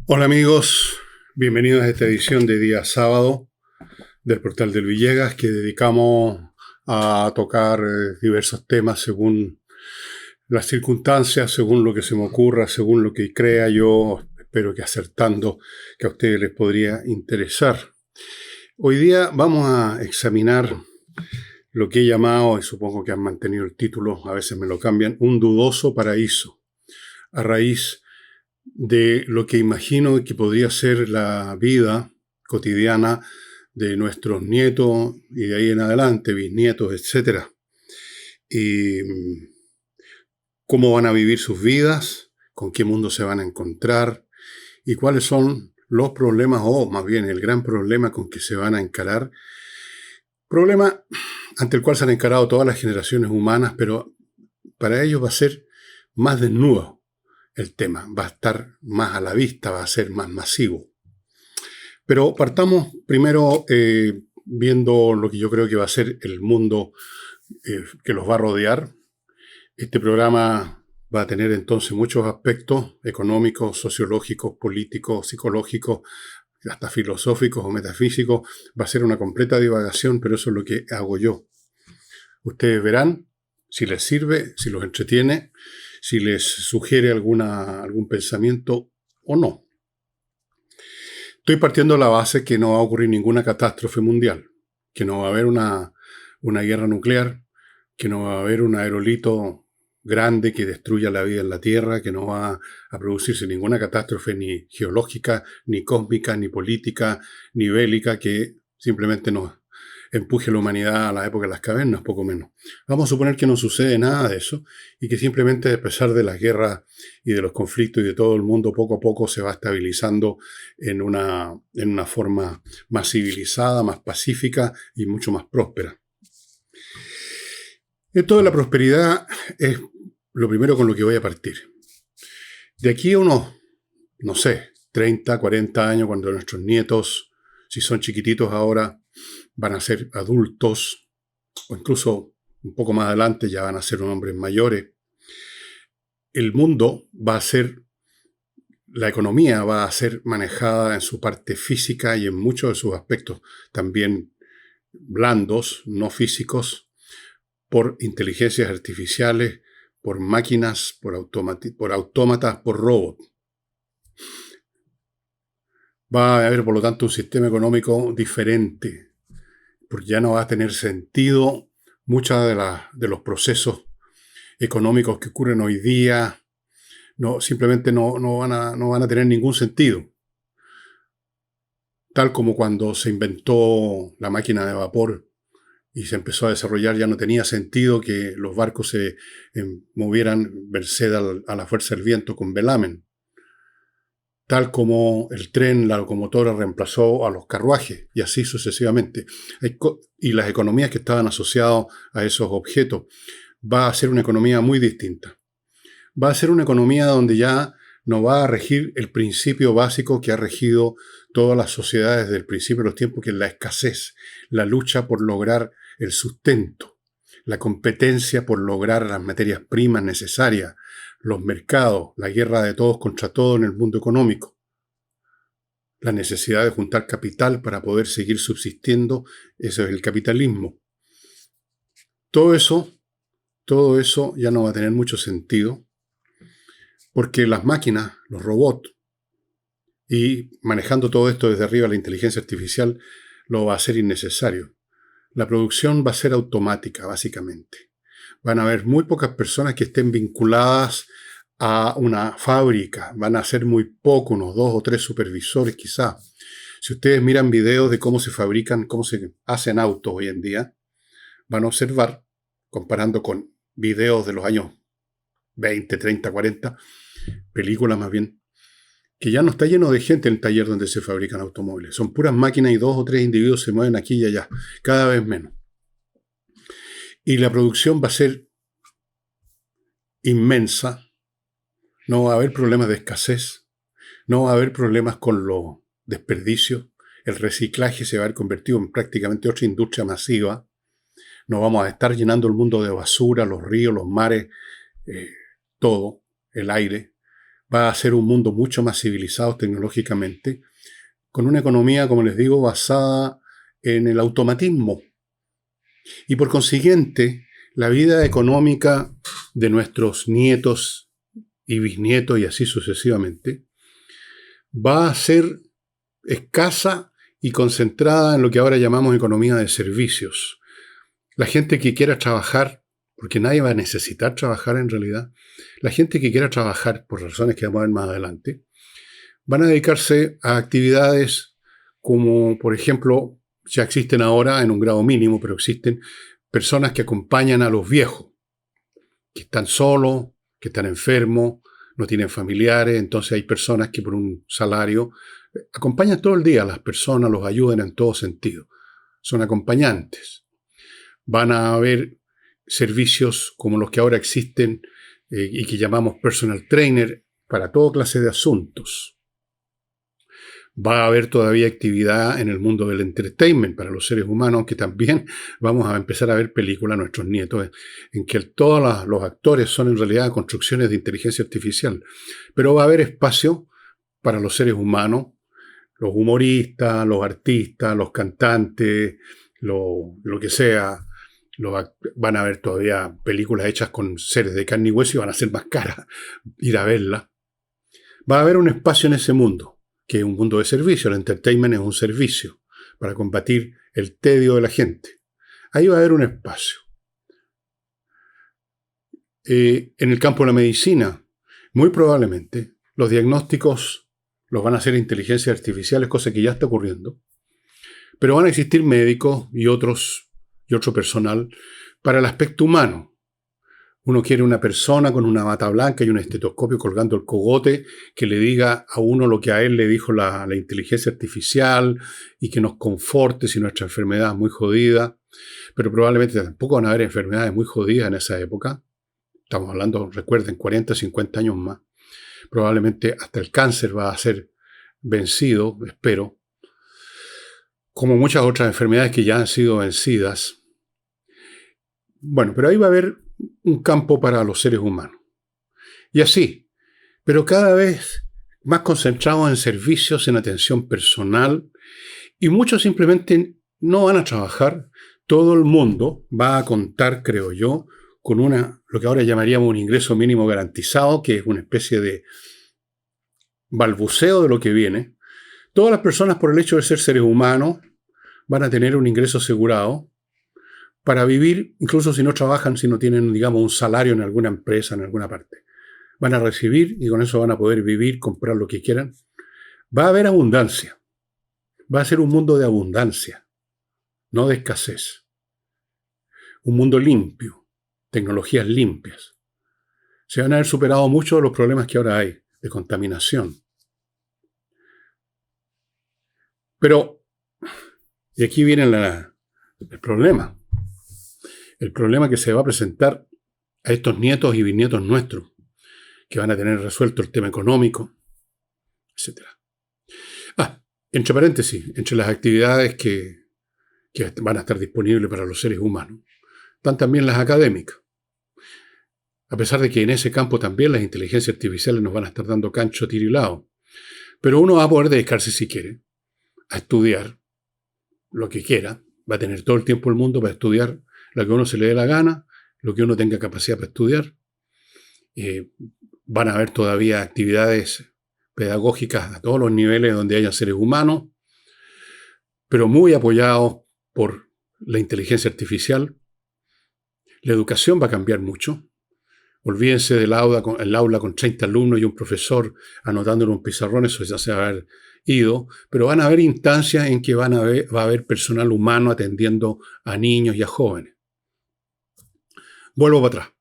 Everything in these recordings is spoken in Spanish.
Hola amigos, bienvenidos a esta edición de día sábado del Portal del Villegas que dedicamos a tocar diversos temas según las circunstancias, según lo que se me ocurra, según lo que crea yo, espero que acertando que a ustedes les podría interesar. Hoy día vamos a examinar lo que he llamado, y supongo que han mantenido el título, a veces me lo cambian, un dudoso paraíso, a raíz de lo que imagino que podría ser la vida cotidiana de nuestros nietos y de ahí en adelante, bisnietos, etcétera. Y cómo van a vivir sus vidas, con qué mundo se van a encontrar y cuáles son los problemas, o más bien el gran problema con que se van a encarar. Problema ante el cual se han encarado todas las generaciones humanas, pero para ellos va a ser más desnudo el tema, va a estar más a la vista, va a ser más masivo. Pero partamos primero viendo lo que yo creo que va a ser el mundo que los va a rodear. Este programa va a tener entonces muchos aspectos económicos, sociológicos, políticos, psicológicos, hasta filosóficos o metafísicos. Va a ser una completa divagación, pero eso es lo que hago yo. Ustedes verán si les sirve, si los entretiene, si les sugiere algún pensamiento o no. Estoy partiendo de la base que no va a ocurrir ninguna catástrofe mundial, que no va a haber una guerra nuclear, que no va a haber un aerolito grande que destruya la vida en la Tierra, que no va a producirse ninguna catástrofe ni geológica, ni cósmica, ni política, ni bélica, que simplemente nos empuje a la humanidad a la época de las cavernas, poco menos. Vamos a suponer que no sucede nada de eso y que simplemente a pesar de las guerras y de los conflictos y de todo el mundo, poco a poco se va estabilizando en una forma más civilizada, más pacífica y mucho más próspera. Esto de la prosperidad es lo primero con lo que voy a partir. De aquí a unos, no sé, 30, 40 años, cuando nuestros nietos, si son chiquititos ahora, van a ser adultos, o incluso un poco más adelante ya van a ser hombres mayores, el mundo va a ser, la economía va a ser manejada en su parte física y en muchos de sus aspectos también blandos, no físicos, por inteligencias artificiales, por máquinas, por autómatas, por robots. Va a haber, por lo tanto, un sistema económico diferente, porque ya no va a tener sentido muchos de los procesos económicos que ocurren hoy día, simplemente no van a tener ningún sentido. Tal como cuando se inventó la máquina de vapor y se empezó a desarrollar, ya no tenía sentido que los barcos se movieran merced a la fuerza del viento con velamen. Tal como el tren, la locomotora reemplazó a los carruajes, y así sucesivamente. Y las economías que estaban asociadas a esos objetos, va a ser una economía muy distinta. Va a ser una economía donde ya no va a regir el principio básico que ha regido todas las sociedades desde el principio de los tiempos, que es la escasez, la lucha por lograr el sustento, la competencia por lograr las materias primas necesarias, los mercados, la guerra de todos contra todos en el mundo económico, la necesidad de juntar capital para poder seguir subsistiendo, eso es el capitalismo. Todo eso ya no va a tener mucho sentido, porque las máquinas, los robots, y manejando todo esto desde arriba la inteligencia artificial, lo va a hacer innecesario. La producción va a ser automática, básicamente. Van a haber muy pocas personas que estén vinculadas a una fábrica. Van a ser muy pocos, unos 2 o 3 supervisores quizá. Si ustedes miran videos de cómo se fabrican, cómo se hacen autos hoy en día, van a observar, comparando con videos de los años 20, 30, 40, películas más bien, que ya no está lleno de gente en el taller donde se fabrican automóviles. Son puras máquinas y 2 o 3 individuos se mueven aquí y allá, cada vez menos. Y la producción va a ser inmensa. No va a haber problemas de escasez. No va a haber problemas con los desperdicios. El reciclaje se va a haber convertido en prácticamente otra industria masiva. No vamos a estar llenando el mundo de basura, los ríos, los mares, todo, el aire. va a ser un mundo mucho más civilizado tecnológicamente, con una economía, como les digo, basada en el automatismo. Y por consiguiente, la vida económica de nuestros nietos y bisnietos y así sucesivamente va a ser escasa y concentrada en lo que ahora llamamos economía de servicios. La gente que quiera trabajar, porque nadie va a necesitar trabajar en realidad, la gente que quiera trabajar, por razones que vamos a ver más adelante, van a dedicarse a actividades como, por ejemplo, ya existen ahora en un grado mínimo, pero existen personas que acompañan a los viejos, que están solos, que están enfermos, no tienen familiares, entonces hay personas que por un salario acompañan todo el día a las personas, los ayudan en todo sentido. Son acompañantes. Van a haber servicios como los que ahora existen y que llamamos personal trainer para toda clase de asuntos. Va a haber todavía actividad en el mundo del entertainment para los seres humanos, aunque también vamos a empezar a ver películas a nuestros nietos en que todos los actores son en realidad construcciones de inteligencia artificial. Pero va a haber espacio para los seres humanos, los humoristas, los artistas, los cantantes, lo que sea. Van a haber todavía películas hechas con seres de carne y hueso y van a ser más caras ir a verlas. Va a haber un espacio en ese mundo, que es un mundo de servicio. El entertainment es un servicio para combatir el tedio de la gente. Ahí va a haber un espacio. En el campo de la medicina, muy probablemente, los diagnósticos los van a hacer inteligencias artificiales, cosa que ya está ocurriendo. Pero van a existir médicos y otro personal para el aspecto humano. Uno quiere una persona con una bata blanca y un estetoscopio colgando el cogote que le diga a uno lo que a él le dijo la inteligencia artificial y que nos conforte si nuestra enfermedad es muy jodida. Pero probablemente tampoco van a haber enfermedades muy jodidas en esa época. Estamos hablando, recuerden, 40, 50 años más. Probablemente hasta el cáncer va a ser vencido, espero, como muchas otras enfermedades que ya han sido vencidas. Bueno, pero ahí va a haber un campo para los seres humanos. Y así, pero cada vez más concentrados en servicios, en atención personal, y muchos simplemente no van a trabajar. Todo el mundo va a contar, creo yo, con lo que ahora llamaríamos un ingreso mínimo garantizado, que es una especie de balbuceo de lo que viene. Todas las personas, por el hecho de ser seres humanos, van a tener un ingreso asegurado para vivir, incluso si no trabajan, si no tienen, digamos, un salario en alguna empresa, en alguna parte. Van a recibir y con eso van a poder vivir, comprar lo que quieran. Va a haber abundancia. Va a ser un mundo de abundancia, no de escasez. Un mundo limpio, tecnologías limpias. Se van a haber superado muchos de los problemas que ahora hay de contaminación. Pero, y aquí viene el problema. El problema que se va a presentar a estos nietos y bisnietos nuestros, que van a tener resuelto el tema económico, etc. Entre paréntesis, entre las actividades que van a estar disponibles para los seres humanos, están también las académicas. A pesar de que en ese campo también las inteligencias artificiales nos van a estar dando cancho, tiro y lado. Pero uno va a poder dedicarse, si quiere, a estudiar lo que quiera. Va a tener todo el tiempo del mundo para estudiar lo que uno se le dé la gana, lo que uno tenga capacidad para estudiar. Van a haber todavía actividades pedagógicas a todos los niveles donde haya seres humanos, pero muy apoyados por la inteligencia artificial. La educación va a cambiar mucho. Olvídense del aula con 30 alumnos y un profesor anotando en un pizarrón, eso ya se va a haber ido, pero van a haber instancias en que va a haber personal humano atendiendo a niños y a jóvenes. Vuelvo para atrás.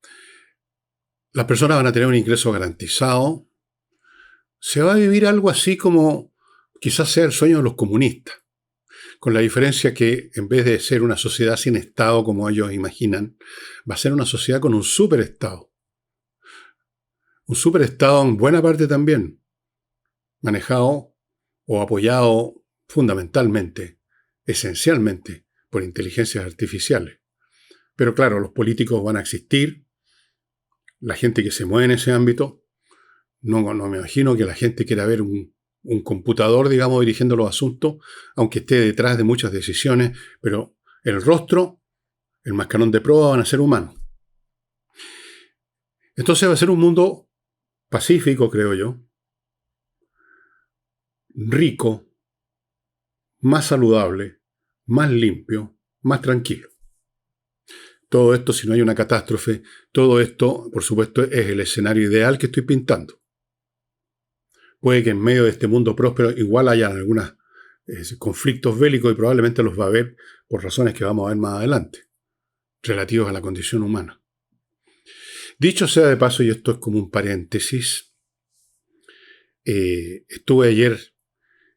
Las personas van a tener un ingreso garantizado. Se va a vivir algo así como quizás sea el sueño de los comunistas, con la diferencia que en vez de ser una sociedad sin Estado como ellos imaginan, va a ser una sociedad con un superestado. Un superestado en buena parte también, manejado o apoyado fundamentalmente, esencialmente, por inteligencias artificiales. Pero claro, los políticos van a existir, la gente que se mueve en ese ámbito, No me imagino que la gente quiera ver un computador, digamos, dirigiendo los asuntos, aunque esté detrás de muchas decisiones, pero el rostro, el mascarón de prueba van a ser humanos. Entonces va a ser un mundo pacífico, creo yo, rico, más saludable, más limpio, más tranquilo. Todo esto, si no hay una catástrofe, todo esto, por supuesto, es el escenario ideal que estoy pintando. Puede que en medio de este mundo próspero igual haya algunos conflictos bélicos y probablemente los va a haber por razones que vamos a ver más adelante, relativos a la condición humana. Dicho sea de paso, y esto es como un paréntesis, estuve ayer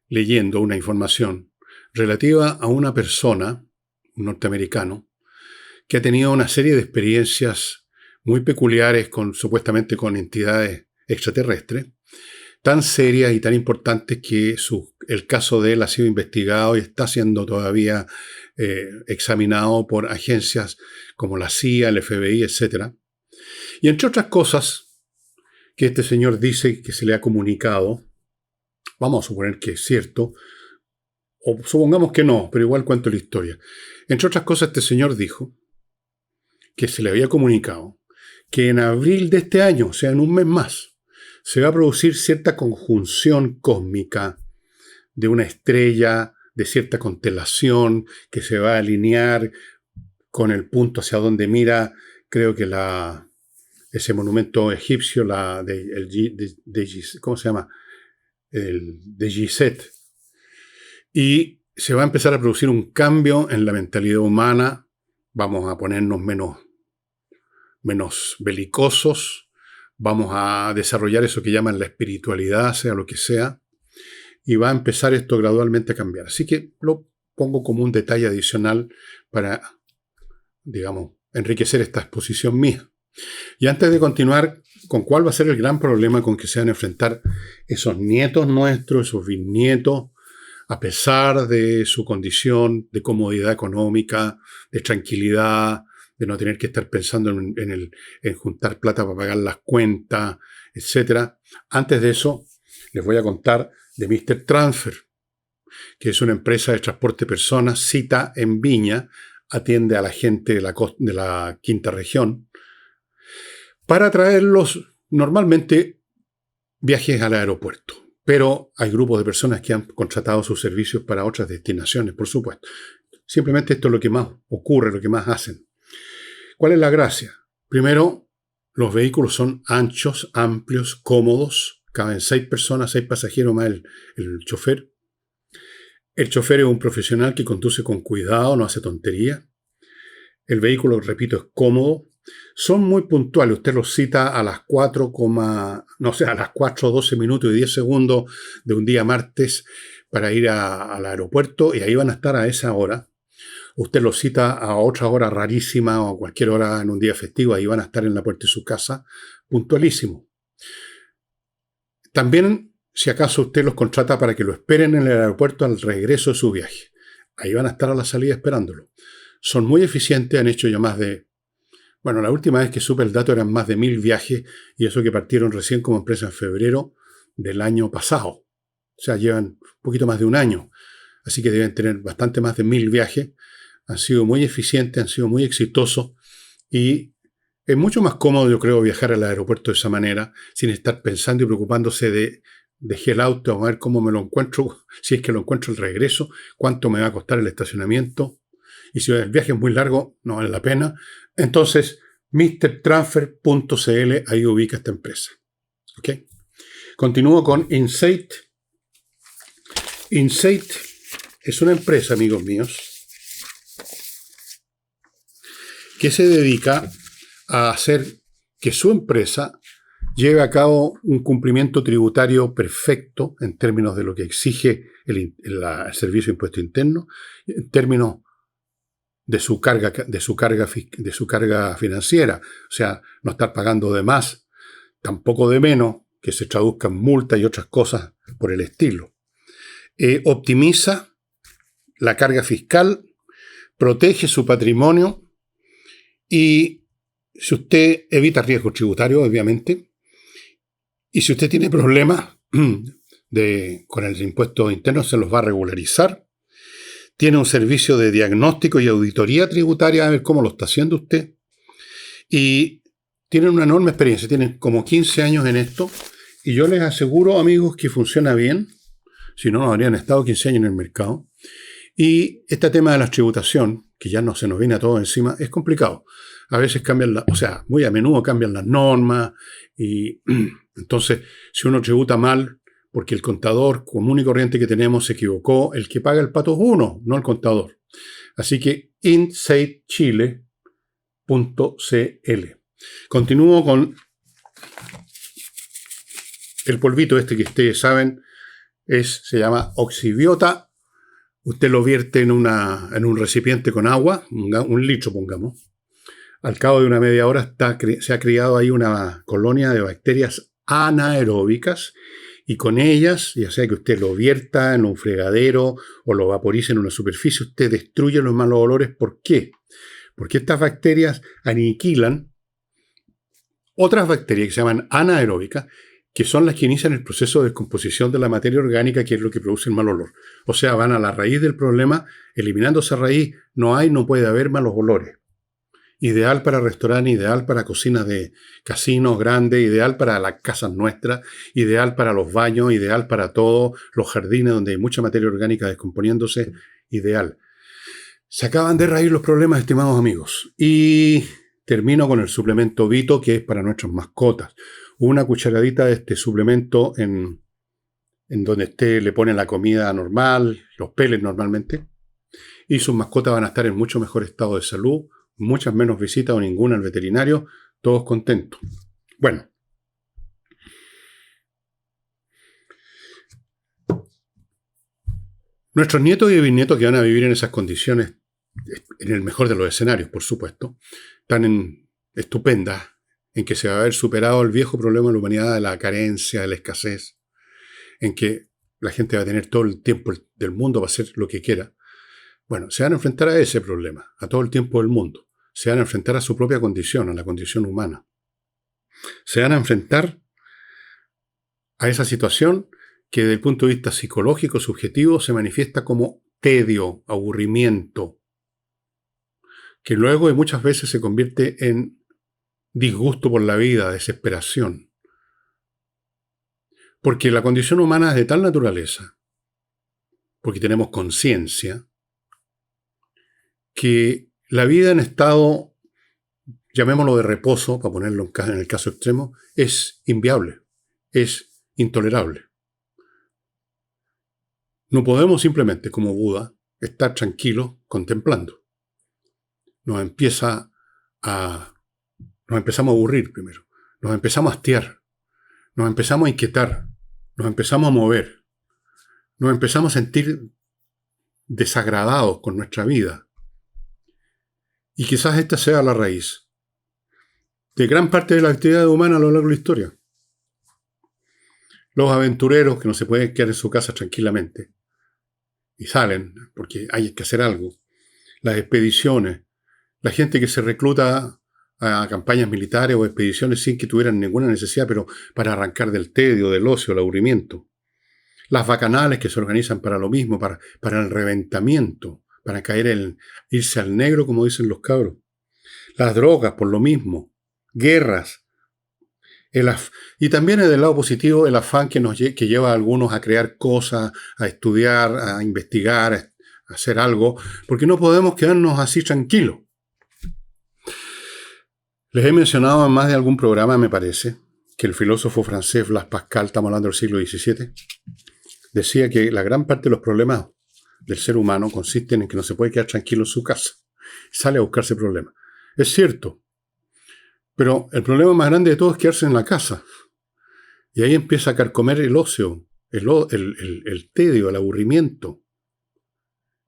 leyendo una información relativa a una persona, un norteamericano, que ha tenido una serie de experiencias muy peculiares supuestamente con entidades extraterrestres, tan serias y tan importantes que el caso de él ha sido investigado y está siendo todavía examinado por agencias como la CIA, el FBI, etc. Y entre otras cosas que este señor dice que se le ha comunicado, vamos a suponer que es cierto, o supongamos que no, pero igual cuento la historia. Entre otras cosas, este señor dijo que se le había comunicado que en abril de este año, o sea, en un mes más, se va a producir cierta conjunción cósmica de una estrella, de cierta constelación, que se va a alinear con el punto hacia donde mira, creo que ese monumento egipcio, ¿cómo se llama? El de Gizeh. Y se va a empezar a producir un cambio en la mentalidad humana. Vamos a ponernos menos belicosos. Vamos a desarrollar eso que llaman la espiritualidad, sea lo que sea. Y va a empezar esto gradualmente a cambiar. Así que lo pongo como un detalle adicional para, digamos, enriquecer esta exposición mía. Y antes de continuar con cuál va a ser el gran problema con que se van a enfrentar esos nietos nuestros, esos bisnietos, a pesar de su condición de comodidad económica, de tranquilidad, de no tener que estar pensando en juntar plata para pagar las cuentas, etc. Antes de eso, les voy a contar de Mr. Transfer, que es una empresa de transporte de personas, cita en Viña, atiende a la gente de la quinta región, para traerlos normalmente viajes al aeropuerto. Pero hay grupos de personas que han contratado sus servicios para otras destinaciones, por supuesto. Simplemente esto es lo que más ocurre, lo que más hacen. ¿Cuál es la gracia? Primero, los vehículos son anchos, amplios, cómodos. Caben 6 personas, 6 pasajeros más el chofer. El chofer es un profesional que conduce con cuidado, no hace tontería. El vehículo, repito, es cómodo. Son muy puntuales. Usted los cita a las 4:12 minutos y 10 segundos de un día martes para ir al aeropuerto y ahí van a estar a esa hora. Usted los cita a otra hora rarísima o a cualquier hora en un día festivo, ahí van a estar en la puerta de su casa, puntualísimo. También, si acaso usted los contrata para que lo esperen en el aeropuerto al regreso de su viaje, ahí van a estar a la salida esperándolo. Son muy eficientes, han hecho ya la última vez que supe el dato eran más de 1000 viajes, y eso que partieron recién como empresa en febrero del año pasado. O sea, llevan un poquito más de un año, así que deben tener bastante más de 1000 viajes. Han sido muy eficientes, han sido muy exitosos, y es mucho más cómodo, yo creo, viajar al aeropuerto de esa manera, sin estar pensando y preocupándose de dejé el auto, a ver cómo me lo encuentro, si es que lo encuentro al regreso, cuánto me va a costar el estacionamiento, y si el viaje es muy largo, no vale la pena. Entonces, mrtransfer.cl, ahí ubica esta empresa. ¿Okay? Continúo con Insight. Insight es una empresa, amigos míos, que se dedica a hacer que su empresa lleve a cabo un cumplimiento tributario perfecto en términos de lo que exige el Servicio de Impuesto Interno, en términos de su carga financiera, o sea, no estar pagando de más, tampoco de menos, que se traduzca en multa y otras cosas por el estilo. Optimiza la carga fiscal, protege su patrimonio y si usted evita riesgos tributarios, obviamente, Y si usted tiene problemas con el impuesto interno, se los va a regularizar. Tiene un servicio de diagnóstico y auditoría tributaria, a ver cómo lo está haciendo usted. Y tienen una enorme experiencia, tienen como 15 años en esto. Y yo les aseguro, amigos, que funciona bien. Si no, no habrían estado 15 años en el mercado. Y este tema de la tributación, que ya no se nos viene a todos encima, es complicado. A veces muy a menudo cambian las normas. Y entonces, si uno tributa mal, porque el contador común y corriente que tenemos se equivocó, el que paga el pato es uno, no el contador. Así que insightchile.cl. Continúo con el polvito este que ustedes saben, se llama oxibiota. Usted lo vierte en un recipiente con agua, un litro pongamos. Al cabo de una media hora se ha criado ahí una colonia de bacterias anaeróbicas. Y con ellas, ya sea que usted lo vierta en un fregadero o lo vaporice en una superficie, usted destruye los malos olores. ¿Por qué? Porque estas bacterias aniquilan otras bacterias que se llaman anaeróbicas, que son las que inician el proceso de descomposición de la materia orgánica, que es lo que produce el mal olor. O sea, van a la raíz del problema, eliminando esa raíz, no puede haber malos olores. Ideal para restaurantes, ideal para cocinas de casinos grandes, ideal para las casas nuestras, ideal para los baños, ideal para todos los jardines donde hay mucha materia orgánica descomponiéndose, ideal. Se acaban de raíz los problemas, estimados amigos. Y termino con el suplemento Vito, que es para nuestras mascotas. Una cucharadita de este suplemento en donde usted le pone la comida normal, los pellets normalmente, y sus mascotas van a estar en mucho mejor estado de salud, muchas menos visitas o ninguna al veterinario, todos contentos. Bueno, nuestros nietos y bisnietos que van a vivir en esas condiciones, en el mejor de los escenarios, por supuesto, están estupendas, en que se va a haber superado el viejo problema de la humanidad de la carencia, de la escasez, en que la gente va a tener todo el tiempo del mundo para hacer lo que quiera. Bueno, se van a enfrentar a ese problema, a todo el tiempo del mundo. Se van a enfrentar a su propia condición, a la condición humana. Se van a enfrentar a esa situación que desde el punto de vista psicológico, subjetivo, se manifiesta como tedio, aburrimiento, que luego y muchas veces se convierte en disgusto por la vida, desesperación. Porque la condición humana es de tal naturaleza, porque tenemos conciencia, que la vida en estado, llamémoslo de reposo, para ponerlo en el caso extremo, es inviable, es intolerable. No podemos simplemente, como Buda, estar tranquilos contemplando. Nos empezamos a aburrir primero, nos empezamos a hastiar, nos empezamos a inquietar, nos empezamos a mover, nos empezamos a sentir desagradados con nuestra vida. Y quizás esta sea la raíz de gran parte de la actividad humana a lo largo de la historia. Los aventureros que no se pueden quedar en su casa tranquilamente y salen porque hay que hacer algo. Las expediciones, la gente que se recluta a campañas militares o expediciones sin que tuvieran ninguna necesidad, pero para arrancar del tedio, del ocio, del aburrimiento. Las bacanales que se organizan para lo mismo, para el reventamiento, para irse al negro, como dicen los cabros. Las drogas, por lo mismo. Guerras. Y también del lado positivo, el afán que lleva a algunos a crear cosas, a estudiar, a investigar, a hacer algo, porque no podemos quedarnos así tranquilos. Les he mencionado en más de algún programa, me parece, que el filósofo francés Blaise Pascal, estamos hablando del siglo XVII, decía que la gran parte de los problemas del ser humano consisten en que no se puede quedar tranquilo en su casa. Sale a buscarse problemas. Es cierto, pero el problema más grande de todo es quedarse en la casa. Y ahí empieza a carcomer el ocio, el tedio, el aburrimiento.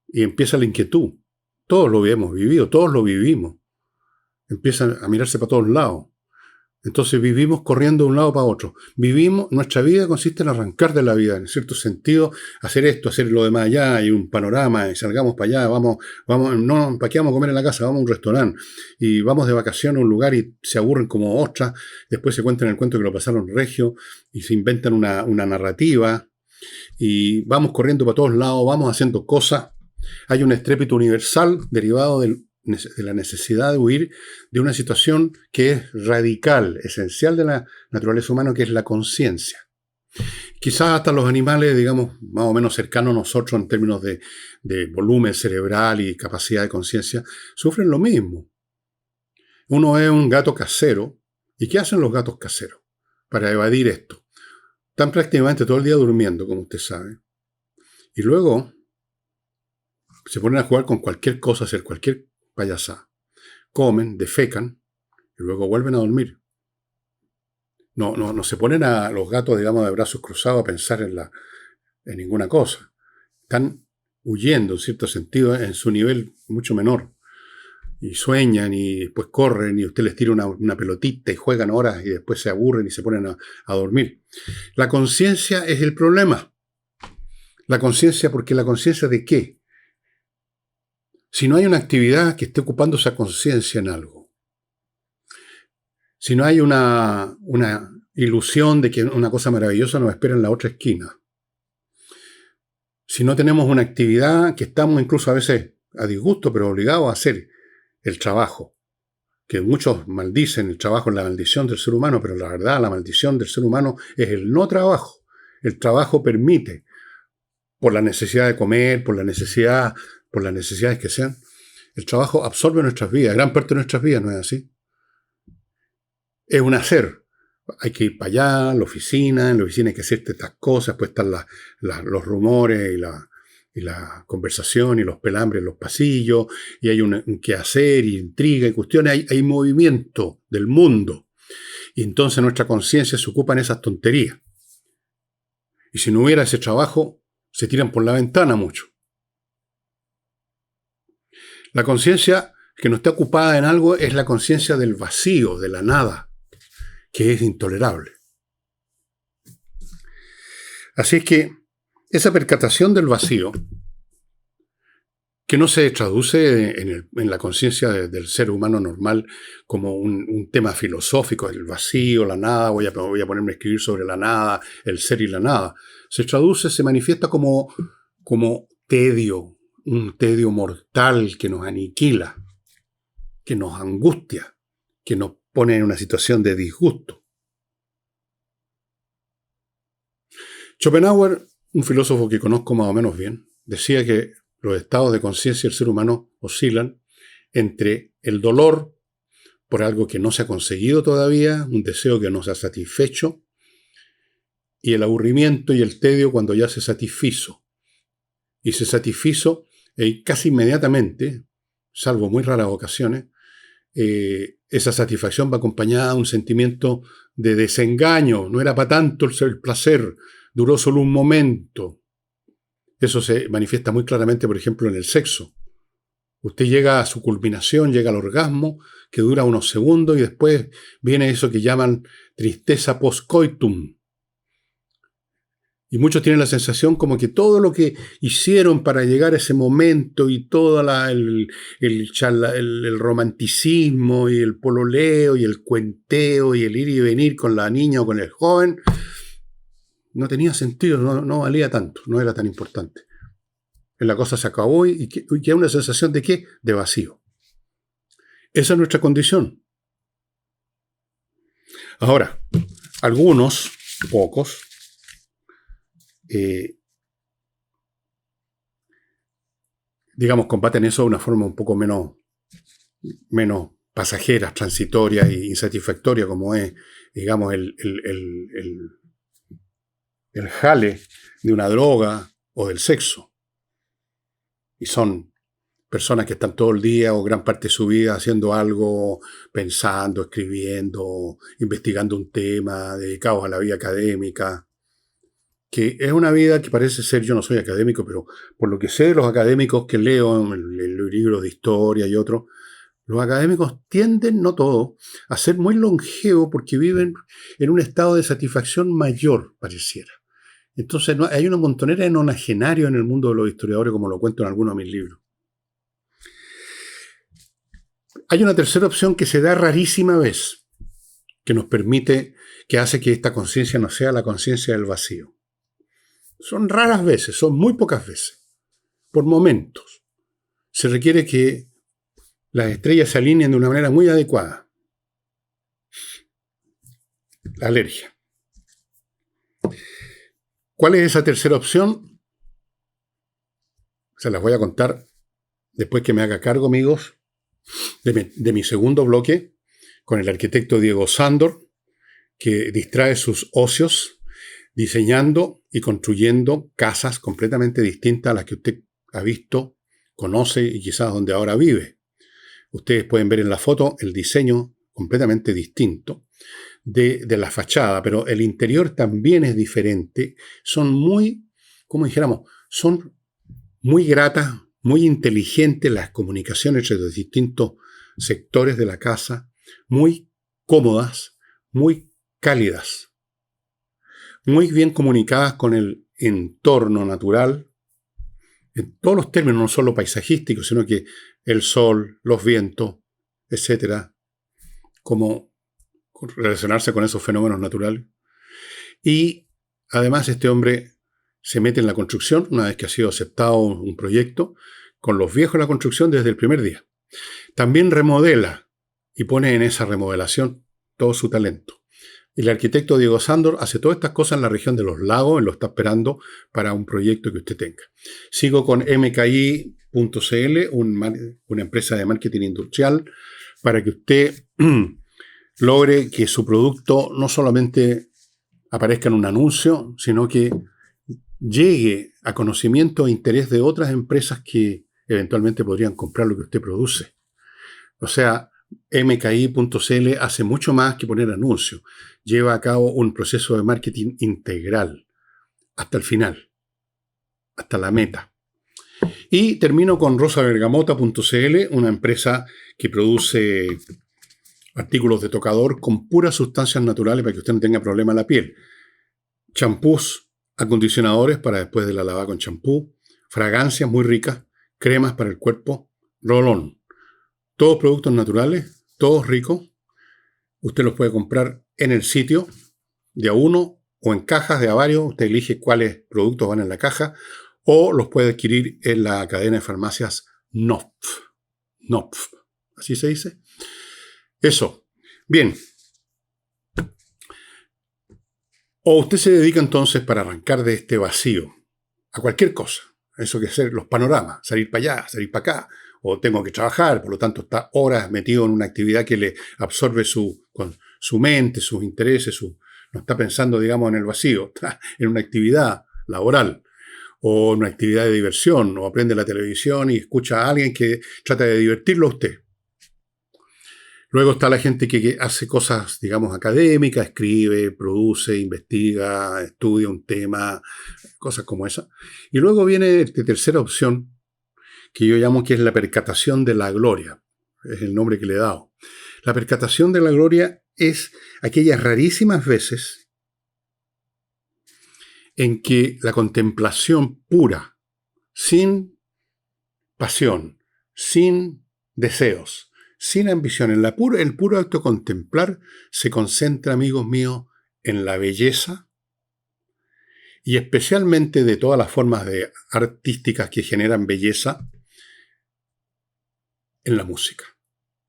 Y empieza la inquietud. Todos lo hemos vivido, todos lo vivimos. Empiezan a mirarse para todos lados. Entonces vivimos corriendo de un lado para otro. Nuestra vida consiste en arrancar de la vida, en cierto sentido, hacer esto, hacer lo demás allá, hay un panorama, y salgamos para allá, no, ¿para qué vamos a comer en la casa? Vamos a un restaurante, y vamos de vacaciones a un lugar y se aburren como ostras, después se cuentan el cuento que lo pasaron regio, y se inventan una narrativa, y vamos corriendo para todos lados, vamos haciendo cosas. Hay un estrépito universal derivado de la necesidad de huir de una situación que es radical, esencial de la naturaleza humana, que es la conciencia. Quizás hasta los animales, digamos, más o menos cercanos a nosotros en términos de volumen cerebral y capacidad de conciencia, sufren lo mismo. Uno es un gato casero. ¿Y qué hacen los gatos caseros para evadir esto? Están prácticamente todo el día durmiendo, como usted sabe. Y luego se ponen a jugar con cualquier cosa, hacer cualquier payasada. Comen, defecan y luego vuelven a dormir. No se ponen a los gatos, digamos, de brazos cruzados a pensar en ninguna cosa. Están huyendo, en cierto sentido, en su nivel mucho menor. Y sueñan y después corren y usted les tira una pelotita y juegan horas y después se aburren y se ponen a dormir. La conciencia es el problema. La conciencia, porque la conciencia ¿de qué? Si no hay una actividad que esté ocupando esa conciencia en algo, si no hay una ilusión de que una cosa maravillosa nos espera en la otra esquina, si no tenemos una actividad que estamos incluso a veces a disgusto, pero obligados a hacer, el trabajo, que muchos maldicen el trabajo, es la maldición del ser humano, pero la verdad, la maldición del ser humano es el no trabajo. El trabajo permite, por la necesidad de comer, por las necesidades que sean, el trabajo absorbe nuestras vidas, gran parte de nuestras vidas, ¿no es así? Es un hacer. Hay que ir para allá, en la oficina hay que hacer estas cosas, después están los rumores y la conversación y los pelambres en los pasillos, y hay un quehacer y intriga y cuestiones, hay movimiento del mundo. Y entonces nuestra conciencia se ocupa en esas tonterías. Y si no hubiera ese trabajo, se tiran por la ventana mucho. La conciencia que no está ocupada en algo es la conciencia del vacío, de la nada, que es intolerable. Así es que esa percatación del vacío, que no se traduce en la conciencia del ser humano normal como un tema filosófico, el vacío, la nada, voy a ponerme a escribir sobre la nada, el ser y la nada, se manifiesta como tedio, un tedio mortal que nos aniquila, que nos angustia, que nos pone en una situación de disgusto. Schopenhauer, un filósofo que conozco más o menos bien, decía que los estados de conciencia del ser humano oscilan entre el dolor por algo que no se ha conseguido todavía, un deseo que no se ha satisfecho, y el aburrimiento y el tedio cuando ya se satisfizo. Y se satisfizo casi inmediatamente, salvo muy raras ocasiones, esa satisfacción va acompañada de un sentimiento de desengaño. No era para tanto el placer, duró solo un momento. Eso se manifiesta muy claramente, por ejemplo, en el sexo. Usted llega a su culminación, llega al orgasmo, que dura unos segundos, y después viene eso que llaman tristeza post-coitum. Y muchos tienen la sensación como que todo lo que hicieron para llegar a ese momento y todo el romanticismo y el pololeo y el cuenteo y el ir y venir con la niña o con el joven, no tenía sentido, no valía tanto, no era tan importante. La cosa se acabó y queda una sensación de ¿qué? De vacío. Esa es nuestra condición. Ahora, algunos, pocos, combaten eso de una forma un poco menos pasajera, transitoria e insatisfactoria, como es, digamos, el jale de una droga o del sexo. Y son personas que están todo el día o gran parte de su vida haciendo algo, pensando, escribiendo, investigando un tema, dedicados a la vida académica, que es una vida que parece ser, yo no soy académico, pero por lo que sé de los académicos que leo en los libros de historia y otros, Los académicos tienden, no todos, a ser muy longevos porque viven en un estado de satisfacción mayor, pareciera. Entonces hay una montonera de nonagenarios en el mundo de los historiadores, como lo cuento en algunos de mis libros. Hay una tercera opción que se da rarísima vez, que nos permite, que hace que esta conciencia no sea la conciencia del vacío. Son raras veces, son muy pocas veces, por momentos. Se requiere que las estrellas se alineen de una manera muy adecuada. La alergia. ¿Cuál es esa tercera opción? Se las voy a contar después que me haga cargo, amigos, de mi segundo bloque con el arquitecto Diego Sándor, que distrae sus ocios diseñando y construyendo casas completamente distintas a las que usted ha visto, conoce y quizás donde ahora vive. Ustedes pueden ver en la foto el diseño completamente distinto de la fachada, pero el interior también es diferente. Son muy, como dijéramos, son muy gratas, muy inteligentes las comunicaciones entre los distintos sectores de la casa, muy cómodas, muy cálidas, muy bien comunicadas con el entorno natural, en todos los términos, no solo paisajísticos, sino que el sol, los vientos, etcétera, cómo relacionarse con esos fenómenos naturales. Y además este hombre se mete en la construcción, una vez que ha sido aceptado un proyecto, con los viejos de la construcción desde el primer día. También remodela y pone en esa remodelación todo su talento. El arquitecto Diego Sándor hace todas estas cosas en la región de los lagos, él lo está esperando para un proyecto que usted tenga. Sigo con mki.cl, una empresa de marketing industrial, para que usted logre que su producto no solamente aparezca en un anuncio, sino que llegue a conocimiento e interés de otras empresas que eventualmente podrían comprar lo que usted produce. O sea, mki.cl hace mucho más que poner anuncios. Lleva a cabo un proceso de marketing integral hasta el final, hasta la meta. Y termino con rosabergamota.cl, una empresa que produce artículos de tocador con puras sustancias naturales para que usted no tenga problema en la piel. Champús, acondicionadores para después de la lavada con champú, fragancias muy ricas, cremas para el cuerpo, rolón. Todos productos naturales, todos ricos. Usted los puede comprar en el sitio de a uno o en cajas de a varios. Usted elige cuáles productos van en la caja o los puede adquirir en la cadena de farmacias NOPF. NOPF, ¿así se dice? Eso. Bien. O usted se dedica entonces para arrancar de este vacío a cualquier cosa. Eso que hacer los panoramas, salir para allá, salir para acá. O tengo que trabajar, por lo tanto está horas metido en una actividad que le absorbe su mente, sus intereses, no está pensando, digamos, en el vacío, está en una actividad laboral o en una actividad de diversión, o aprende la televisión y escucha a alguien que trata de divertirlo a usted. Luego está la gente que hace cosas, digamos, académicas, escribe, produce, investiga, estudia un tema, cosas como esa. Y luego viene esta tercera opción, que yo llamo que es la percatación de la gloria. Es el nombre que le he dado. La percatación de la gloria es aquellas rarísimas veces en que la contemplación pura, sin pasión, sin deseos, sin ambición, el puro acto de contemplar se concentra, amigos míos, en la belleza y especialmente de todas las formas artísticas que generan belleza, en la música.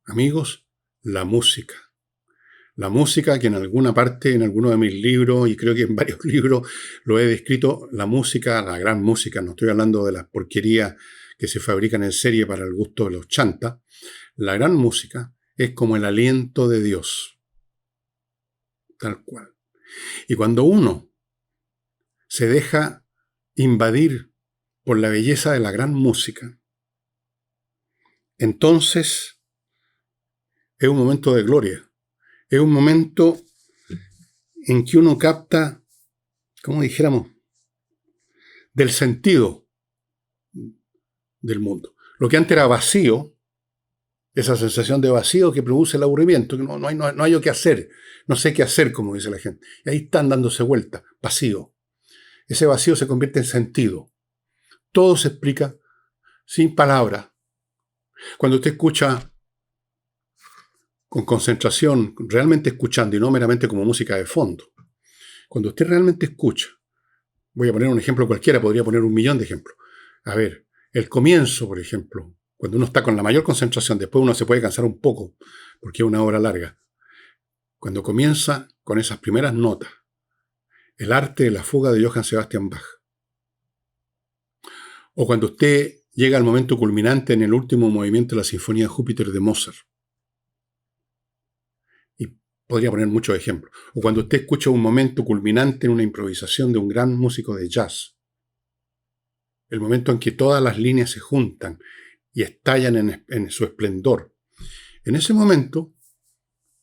Amigos, la música. La música que en alguna parte, en alguno de mis libros, y creo que en varios libros lo he descrito, la música, la gran música, no estoy hablando de las porquerías que se fabrican en serie para el gusto de los chantas. La gran música es como el aliento de Dios. Tal cual. Y cuando uno se deja invadir por la belleza de la gran música, entonces es un momento de gloria. Es un momento en que uno capta, como dijéramos, del sentido del mundo. Lo que antes era vacío, Esa sensación de vacío que produce el aburrimiento, que no hay qué hacer, no sé qué hacer, como dice la gente. Y ahí están dándose vuelta, vacío. Ese vacío se convierte en sentido. Todo se explica sin palabras. Cuando usted escucha con concentración, realmente escuchando y no meramente como música de fondo, cuando usted realmente escucha, voy a poner un ejemplo cualquiera, podría poner 1.000.000 de ejemplos. A ver, el comienzo, por ejemplo, cuando uno está con la mayor concentración, después uno se puede cansar un poco, porque es una obra larga. Cuando comienza con esas primeras notas, el arte de la fuga de Johann Sebastian Bach. O cuando usted llega al momento culminante en el último movimiento de la Sinfonía Júpiter de Mozart. Y podría poner muchos ejemplos. O cuando usted escucha un momento culminante en una improvisación de un gran músico de jazz. El momento en que todas las líneas se juntan y estallan en su esplendor. En ese momento,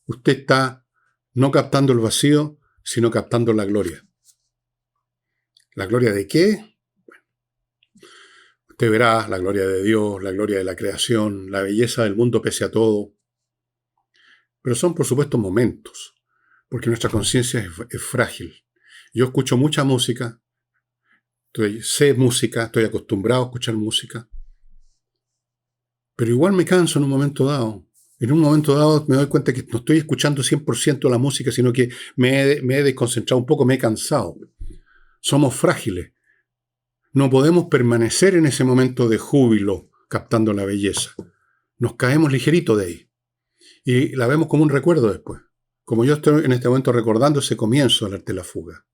usted está no captando el vacío, sino captando la gloria. ¿La gloria de qué? Bueno, usted verá la gloria de Dios, la gloria de la creación, la belleza del mundo pese a todo. Pero son, por supuesto, momentos, porque nuestra conciencia es frágil. Yo escucho mucha música, sé música, estoy acostumbrado a escuchar música, pero igual me canso en un momento dado. En un momento dado me doy cuenta que no estoy escuchando 100% la música, sino que me he desconcentrado un poco, me he cansado. Somos frágiles. No podemos permanecer en ese momento de júbilo captando la belleza. Nos caemos ligerito de ahí. Y la vemos como un recuerdo después. Como yo estoy en este momento recordando ese comienzo del arte de la fuga.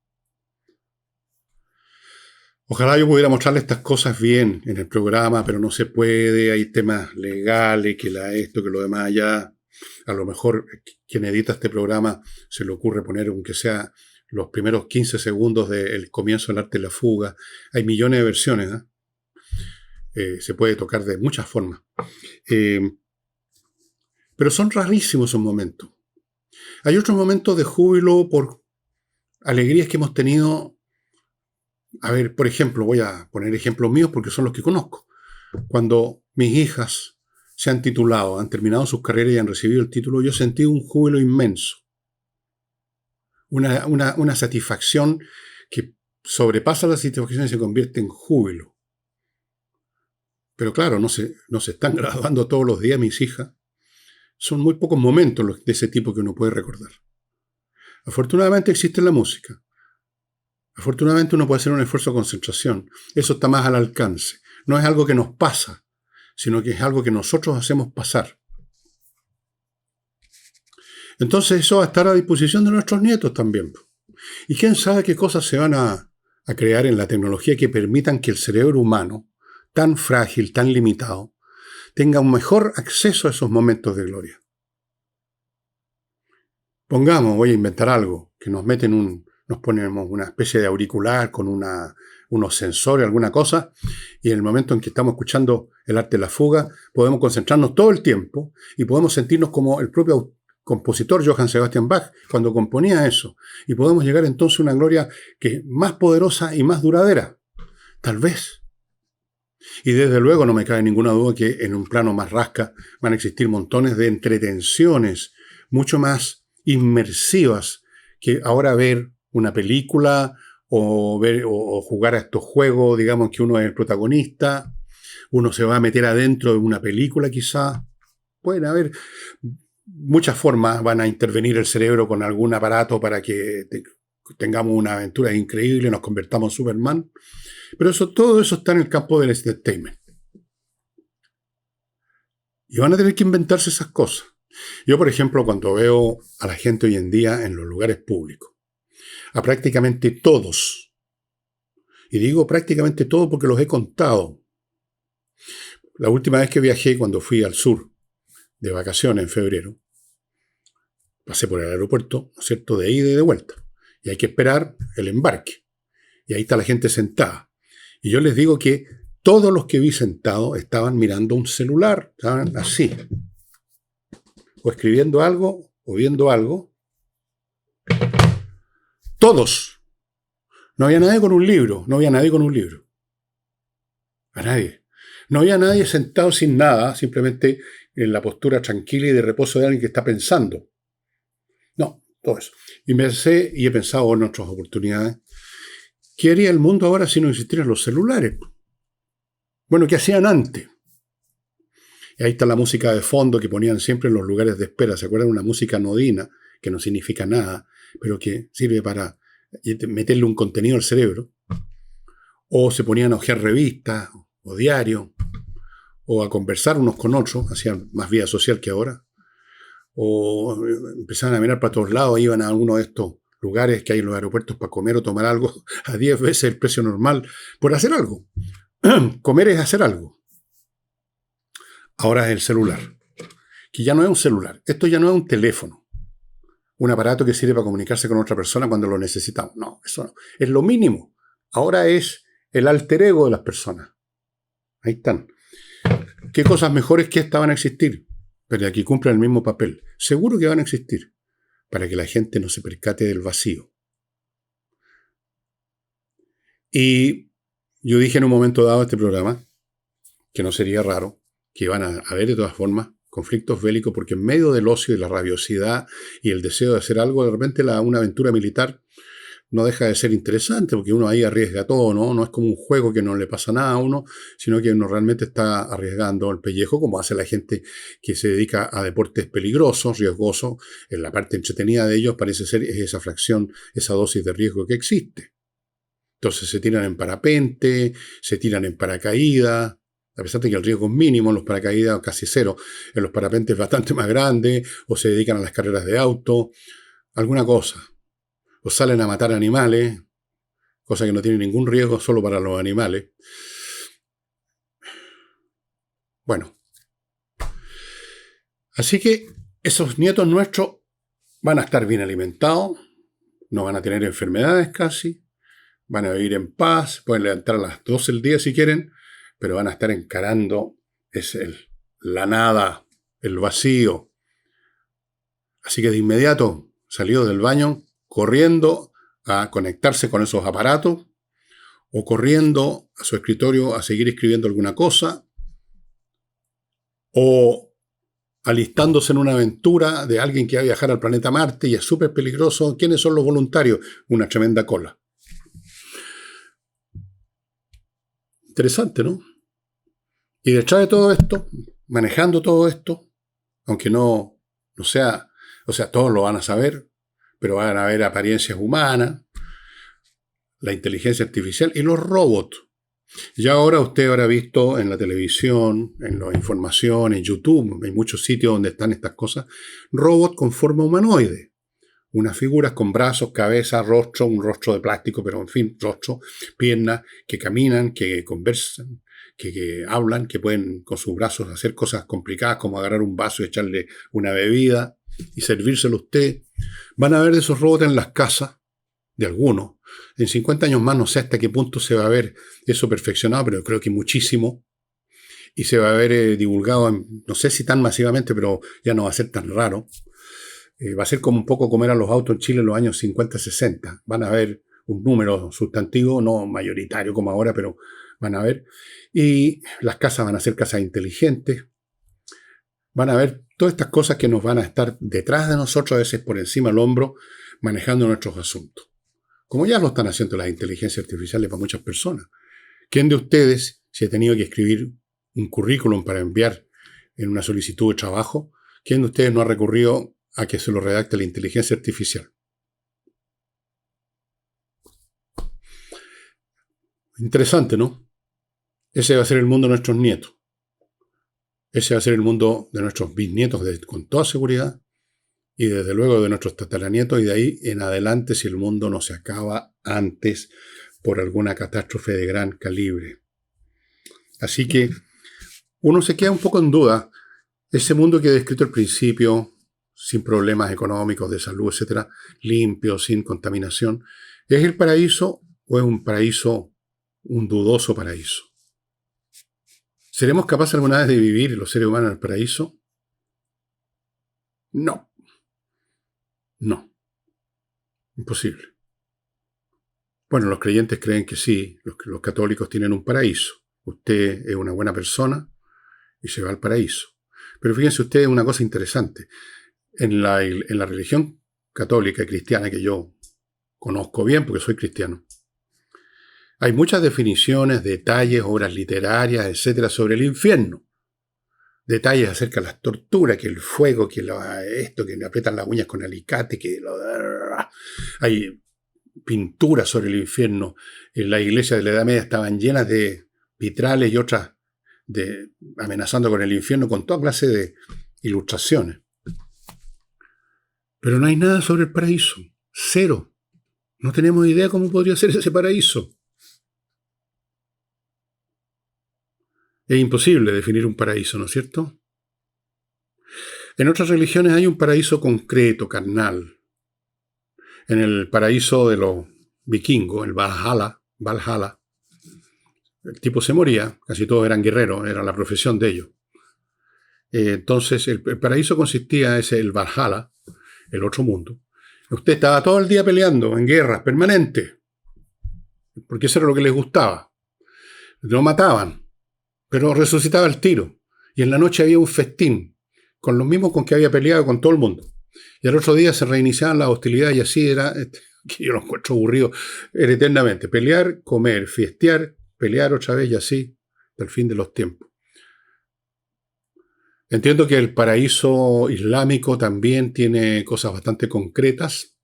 Ojalá yo pudiera mostrarle estas cosas bien en el programa, pero no se puede. Hay temas legales, que esto, que lo demás allá. A lo mejor quien edita este programa se le ocurre poner, aunque sea los primeros 15 segundos del comienzo del arte de la fuga. Hay millones de versiones, se puede tocar de muchas formas. Pero son rarísimos esos momentos. Hay otros momentos de júbilo por alegrías que hemos tenido. A ver, por ejemplo, voy a poner ejemplos míos porque son los que conozco. Cuando mis hijas se han titulado, han terminado sus carreras y han recibido el título, yo sentí un júbilo inmenso. Una satisfacción que sobrepasa la satisfacción y se convierte en júbilo. Pero claro, no se están graduando todos los días mis hijas. Son muy pocos momentos de ese tipo que uno puede recordar. Afortunadamente existe la música. Afortunadamente uno puede hacer un esfuerzo de concentración. Eso está más al alcance. No es algo que nos pasa, sino que es algo que nosotros hacemos pasar. Entonces eso va a estar a disposición de nuestros nietos también. Y quién sabe qué cosas se van a crear en la tecnología que permitan que el cerebro humano, tan frágil, tan limitado, tenga un mejor acceso a esos momentos de gloria. Pongamos, voy a inventar algo, que nos ponemos una especie de auricular con unos sensores, alguna cosa, y en el momento en que estamos escuchando el arte de la fuga, podemos concentrarnos todo el tiempo y podemos sentirnos como el propio compositor Johann Sebastian Bach cuando componía eso. Y podemos llegar entonces a una gloria que es más poderosa y más duradera. Tal vez. Y desde luego no me cabe ninguna duda que en un plano más rasca van a existir montones de entretenciones mucho más inmersivas que ahora ver una película o jugar a estos juegos, digamos que uno es el protagonista, uno se va a meter adentro de una película quizá. Pueden haber muchas formas, van a intervenir el cerebro con algún aparato para que tengamos una aventura increíble, nos convertamos en Superman. Pero todo eso está en el campo del entertainment. Y van a tener que inventarse esas cosas. Yo, por ejemplo, cuando veo a la gente hoy en día en los lugares públicos, a prácticamente todos, y digo prácticamente todos porque los he contado. La última vez que viajé, cuando fui al sur de vacaciones en febrero, pasé por el aeropuerto, ¿no es cierto?, de ida y de vuelta. Y hay que esperar el embarque. Y ahí está la gente sentada. Y yo les digo que todos los que vi sentados estaban mirando un celular, estaban así, o escribiendo algo, o viendo algo. Todos. No había nadie con un libro, A nadie. No había nadie sentado sin nada, simplemente en la postura tranquila y de reposo de alguien que está pensando. No, todo eso. Y pensé, y he pensado en otras oportunidades, ¿qué haría el mundo ahora si no existieran los celulares? Bueno, ¿qué hacían antes? Y ahí está la música de fondo que ponían siempre en los lugares de espera. ¿Se acuerdan? Una música anodina, que no significa nada, pero que sirve para meterle un contenido al cerebro. O se ponían a hojear revistas o diarios, o a conversar unos con otros, hacían más vida social que ahora. O empezaban a mirar para todos lados, iban a alguno de estos lugares que hay en los aeropuertos para comer o tomar algo a 10 veces el precio normal por hacer algo. Comer es hacer algo. Ahora es el celular, que ya no es un celular, esto ya no es un teléfono, un aparato que sirve para comunicarse con otra persona cuando lo necesitamos. No, eso no. Es lo mínimo. Ahora es el alter ego de las personas. Ahí están. ¿Qué cosas mejores que esta van a existir? Pero aquí cumplen el mismo papel. Seguro que van a existir, para que la gente no se percate del vacío. Y yo dije en un momento dado de este programa, que no sería raro, que iban a haber de todas formas conflictos bélicos, porque en medio del ocio y la rabiosidad y el deseo de hacer algo, de repente una aventura militar no deja de ser interesante, porque uno ahí arriesga todo, ¿no? No es como un juego que no le pasa nada a uno, sino que uno realmente está arriesgando el pellejo, como hace la gente que se dedica a deportes peligrosos, riesgosos. En la parte entretenida de ellos parece ser esa fracción, esa dosis de riesgo que existe. Entonces se tiran en parapente, se tiran en paracaídas, a pesar de que el riesgo es mínimo, en los paracaídas casi cero, en los parapentes bastante más grandes, o se dedican a las carreras de auto, alguna cosa. O salen a matar animales, cosa que no tiene ningún riesgo solo para los animales. Bueno, así que esos nietos nuestros van a estar bien alimentados, no van a tener enfermedades casi, van a vivir en paz, pueden levantar a las 12 del día si quieren, pero van a estar encarando la nada, el vacío. Así que de inmediato salió del baño corriendo a conectarse con esos aparatos o corriendo a su escritorio a seguir escribiendo alguna cosa o alistándose en una aventura de alguien que va a viajar al planeta Marte y es súper peligroso. ¿Quiénes son los voluntarios? Una tremenda cola. Interesante, ¿no? Y detrás de todo esto, manejando todo esto, aunque no sea, o sea, todos lo van a saber, pero van a haber apariencias humanas, la inteligencia artificial y los robots. Ya ahora usted habrá visto en la televisión, en la información, en YouTube, hay muchos sitios donde están estas cosas, robots con forma humanoide. Unas figuras con brazos, cabeza, rostro, un rostro de plástico, pero en fin, rostro, piernas, que caminan, que conversan, que hablan, que pueden con sus brazos hacer cosas complicadas como agarrar un vaso y echarle una bebida y servírselo a usted. Van a ver de esos robots en las casas, de algunos. En 50 años más no sé hasta qué punto se va a ver eso perfeccionado, pero creo que muchísimo. Y se va a ver divulgado, no sé si tan masivamente, pero ya no va a ser tan raro. Va a ser como un poco comer a los autos en Chile en los años 50-60. Van a ver un número sustantivo, no mayoritario como ahora, pero van a ver. Y las casas van a ser casas inteligentes. Van a ver todas estas cosas que nos van a estar detrás de nosotros, a veces por encima del hombro, manejando nuestros asuntos. Como ya lo están haciendo las inteligencias artificiales para muchas personas. ¿Quién de ustedes, si ha tenido que escribir un currículum para enviar en una solicitud de trabajo, quién de ustedes no ha recurrido a que se lo redacte la inteligencia artificial? Interesante, ¿no? Ese va a ser el mundo de nuestros nietos. Ese va a ser el mundo de nuestros bisnietos con toda seguridad y desde luego de nuestros tataranietos y de ahí en adelante si el mundo no se acaba antes por alguna catástrofe de gran calibre. Así que uno se queda un poco en duda. Ese mundo que he descrito al principio, sin problemas económicos, de salud, etcétera, limpio, sin contaminación, ¿es el paraíso o es un paraíso, un dudoso paraíso? ¿Seremos capaces alguna vez de vivir los seres humanos en el paraíso? No. No. Imposible. Bueno, los creyentes creen que sí, los católicos tienen un paraíso, usted es una buena persona y se va al paraíso. Pero fíjense ustedes una cosa interesante. En la religión católica y cristiana, que yo conozco bien porque soy cristiano, hay muchas definiciones, detalles, obras literarias, etcétera, sobre el infierno. Detalles acerca de las torturas, que el fuego, que esto, que le aprietan las uñas con alicate, hay pinturas sobre el infierno. En la iglesia de la Edad Media estaban llenas de vitrales y otras amenazando con el infierno, con toda clase de ilustraciones. Pero no hay nada sobre el paraíso. Cero. No tenemos idea cómo podría ser ese paraíso. Es imposible definir un paraíso, ¿no es cierto? En otras religiones hay un paraíso concreto, carnal. En el paraíso de los vikingos, el Valhalla, el tipo se moría, casi todos eran guerreros, era la profesión de ellos. Entonces, el paraíso consistía, el Valhalla, el otro mundo. Usted estaba todo el día peleando en guerras permanentes, porque eso era lo que les gustaba. Lo mataban, pero resucitaba el tiro. Y en la noche había un festín, con los mismos con que había peleado con todo el mundo. Y al otro día se reiniciaban las hostilidades y así era, que yo lo encuentro aburrido, era eternamente. Pelear, comer, fiestear, pelear otra vez y así, hasta el fin de los tiempos. Entiendo que el paraíso islámico también tiene cosas bastante concretas.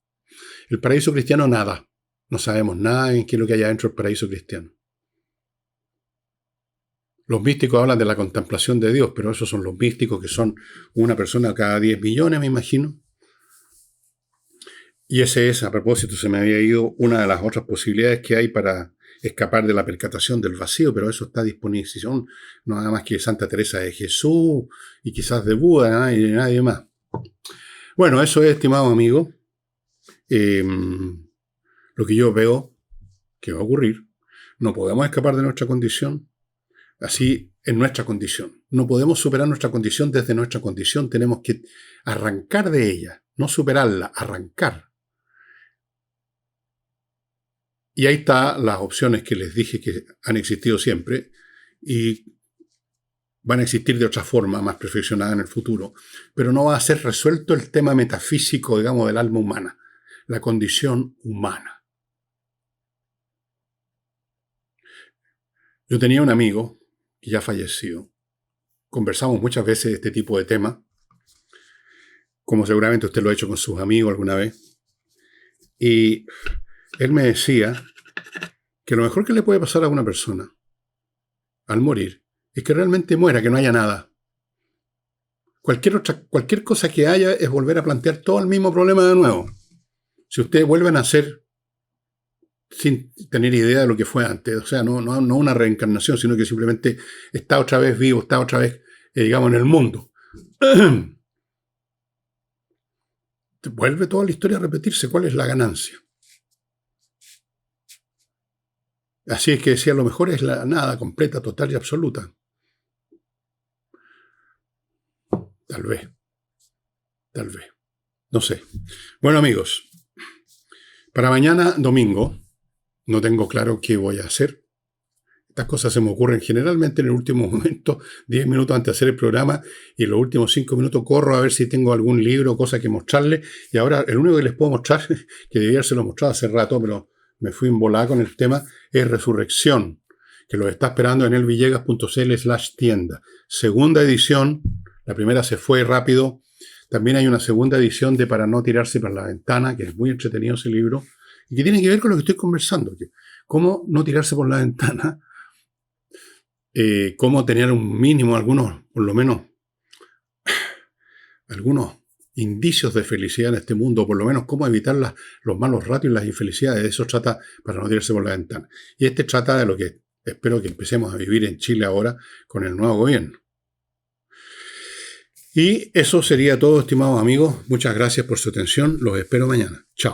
El paraíso cristiano, nada. No sabemos nada en qué es lo que hay dentro del paraíso cristiano. Los místicos hablan de la contemplación de Dios, pero esos son los místicos que son una persona cada 10 millones, me imagino. Y ese es, a propósito, se me había ido una de las otras posibilidades que hay para escapar de la percatación del vacío, pero eso está a disposición no nada más que de Santa Teresa de Jesús y quizás de Buda, y de nadie más. Bueno, eso es, estimado amigo, lo que yo veo que va a ocurrir. No podemos escapar de nuestra condición, así en nuestra condición. No podemos superar nuestra condición desde nuestra condición, tenemos que arrancar de ella, no superarla, arrancar. Y ahí están las opciones que les dije que han existido siempre y van a existir de otra forma, más perfeccionada en el futuro. Pero no va a ser resuelto el tema metafísico, digamos, del alma humana, la condición humana. Yo tenía un amigo que ya falleció. Conversamos muchas veces de este tipo de temas, como seguramente usted lo ha hecho con sus amigos alguna vez. Y él me decía que lo mejor que le puede pasar a una persona al morir es que realmente muera, que no haya nada. Cualquier cosa que haya es volver a plantear todo el mismo problema de nuevo. Si usted vuelve a nacer sin tener idea de lo que fue antes, o sea, no una reencarnación, sino que simplemente está otra vez vivo, está otra vez, digamos, en el mundo. Vuelve toda la historia a repetirse. ¿Cuál es la ganancia? Así es que decía, lo mejor es la nada completa, total y absoluta. Tal vez. No sé. Bueno, amigos, para mañana, domingo, no tengo claro qué voy a hacer. Estas cosas se me ocurren generalmente en el último momento, 10 minutos antes de hacer el programa, y en los últimos 5 minutos corro a ver si tengo algún libro o cosa que mostrarles. Y ahora, el único que les puedo mostrar, que debía haberse lo mostrado hace rato, pero me fui embolada con el tema, es Resurrección, que lo está esperando en elvillegas.cl/tienda. Segunda edición, la primera se fue rápido. También hay una segunda edición de Para no tirarse por la ventana, que es muy entretenido ese libro, y que tiene que ver con lo que estoy conversando. Que cómo no tirarse por la ventana, cómo tener un mínimo, por lo menos, algunos indicios de felicidad en este mundo, por lo menos cómo evitar los malos ratos y las infelicidades. De eso trata Para no tirarse por la ventana. Y trata de lo que espero que empecemos a vivir en Chile ahora con el nuevo gobierno. Y eso sería todo, estimados amigos. Muchas gracias por su atención. Los espero mañana. Chao.